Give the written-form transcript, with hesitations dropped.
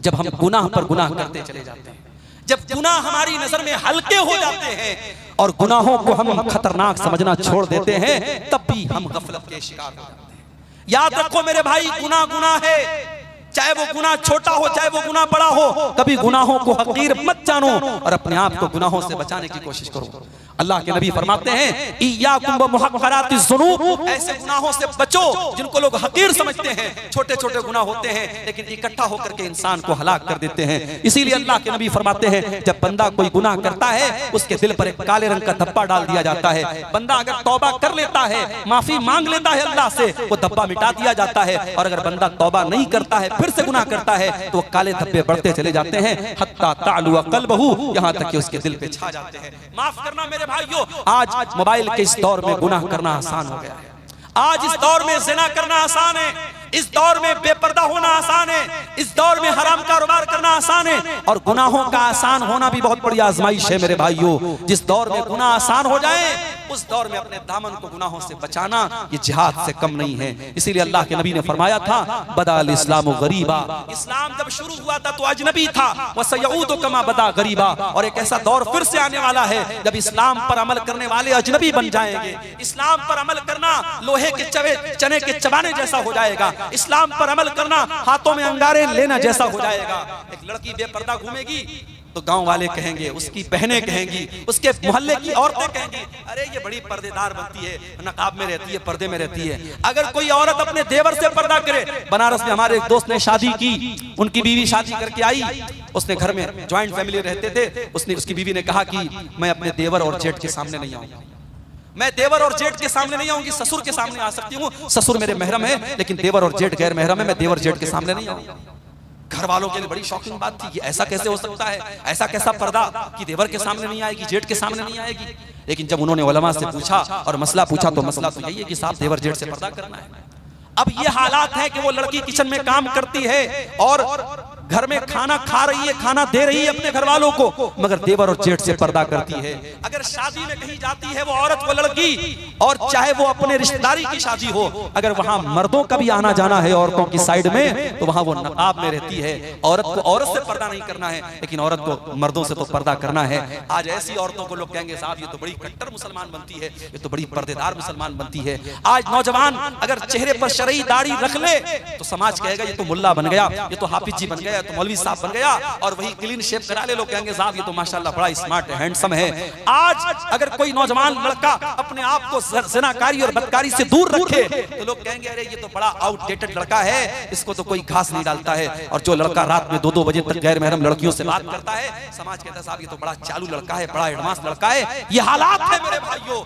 जब हम गुनाह पर गुनाह करते चले जाते हैं, जब गुनाह हमारी नजर में हल्के हो जाते हैं और गुनाहों को हम खतरनाक समझना छोड़ देते हैं, तब भी हम गफलत के शिकार हो जाते हैं। याद रखो मेरे भाई, गुनाह गुनाह है, चाहे वो गुनाह छोटा हो चाहे वो गुनाह बड़ा हो। कभी गुनाहों को हकीर मत जानो और अपने आप को गुनाहों से बचाने की कोशिश करो। अल्लाह के नबी फरमाते हैं, इय्याकुम व मुहक़्क़रातिज़्ज़ुनूब, ऐसे गुनाहों से बचो जिनको लोग हकीर समझते हैं। छोटे छोटे गुनाह होते हैं लेकिन इकट्ठा होकर के इंसान को हलाक कर देते हैं। इसीलिए अल्लाह के नबी फरमाते हैं, जब बंदा कोई गुनाह करता है उसके दिल पर एक काले रंग का धब्बा डाल दिया जाता है। बंदा अगर तौबा कर लेता है, माफी मांग लेता है अल्लाह से, वो धब्बा मिटा दिया जाता है। और अगर बंदा तौबा नहीं करता है, फिर से गुनाह करता है, तो वो काले धब्बे बढ़ते चले जाते हैं, हत्ता तालु क़ल्बहु, यहाँ तक कि उसके दिल पे छा जाते हैं। माफ करना मेरे भाइयों, आज मोबाइल के इस दौर में गुनाह करना आसान हो गया है। आज इस दौर में ज़िना करना आसान है, इस दौर में बेपर्दा होना आसान है, इस दौर में हराम कारोबार करना आसान है। और गुनाहों का आसान होना भी बहुत बड़ी आजमाइश है मेरे भाइयों। जिस दौर में गुनाह आसान हो जाए, उस दौर में अपने दामन को गुनाहों से बचाना ये जिहाद से कम नहीं है। इसीलिए अल्लाह के नबी ने फरमाया था, बदाल इस्लाम गरीबा, इस्लाम जब शुरू हुआ था तो अजनबी था, वसयऊदु कमा बदा गरीबा। और एक ऐसा दौर फिर से आने वाला है जब इस्लाम पर अमल करने वाले अजनबी बन जाएंगे। इस्लाम पर अमल करना लोहे के चने के चबाने जैसा हो जाएगा। इस्लाम पर अमल करना हाथों में अंगारे लेना जैसा हो जाएगा। एक लड़की बेपर्दा घूमेगी तो गांव वाले कहेंगे, उसकी बहनें कहेंगी, उसके मोहल्ले की औरतें कहेंगी, अरे ये बड़ी पर्देदार बनती है, नकाब में रहती है, पर्दे में रहती है। अगर कोई औरत अपने देवर से पर्दा करे, बनारस में हमारे एक दोस्त ने शादी की, उनकी बीवी शादी करके आई, उसने घर में ज्वाइंट फैमिली रहते थे, उसकी बीवी ने कहा कि मैं अपने देवर और जेठ के सामने नहीं आऊंगी, मैं देवर और जेठ के सामने नहीं आऊंगी, ससुर के सामने आ सकती हूँ, ससुर मेरे महरम है लेकिन देवर और जेठ गैर महरम है, मैं देवर जेठ के सामने नहीं आऊंगी। घर वालों के लिए बड़ी शॉकिंग बात थी कि ऐसा कैसे हो सकता है, ऐसा कैसा पर्दा कि देवर के सामने नहीं आएगी, जेठ के सामने नहीं आएगी। लेकिन जब उन्होंने उलमा से पूछा और मसला पूछा तो मसला तो यही है कि साहब देवर जेठ से पर्दा करना है। अब ये हालात है कि वो लड़की किचन में काम करती है और घर में खाना खा रही है, खाना दे रही है अपने घर वालों को, मगर देवर और जेठ से पर्दा करती है। अगर शादी में कहीं जाती है वो औरत, वो लड़की, और चाहे वो अपने रिश्तेदारी की शादी हो, अगर वहां मर्दों का भी आना जाना है औरतों की साइड में, तो वहां वो नकाब में रहती है। औरत को औरत से पर्दा नहीं करना है, लेकिन औरत को मर्दों से तो पर्दा करना है। आज ऐसी औरतों को लोग कहेंगे, साहब ये तो बड़ी कट्टर मुसलमान बनती है, ये तो बड़ी पर्देदार मुसलमान बनती है। आज नौजवान अगर चेहरे पर शरई दाढ़ी रख ले तो समाज कहेगा ये तो मुल्ला बन गया, ये तो हाफिज जी बन गया, तो मौलवी साहब बन गया। और वही क्लीन शेव करा ले, लोग कहेंगे साहब ये तो माशाल्लाह बड़ा स्मार्ट है, हैंडसम है। आज अगर कोई नौजवान लड़का अपने आप को ज़िनाकारी और बदकारी से दूर रखे तो लोग कहेंगे अरे ये तो बड़ा आउटडेटेड लड़का है, इसको तो कोई घास नहीं डालता है। और जो लड़का रात में 2-2 बजे तक गैर महरम लड़कियों से बात करता है, समाज कहता है साहब ये तो बड़ा चालू लड़का है, बड़ा एडवांस लड़का है। ये हालात है मेरे भाइयों।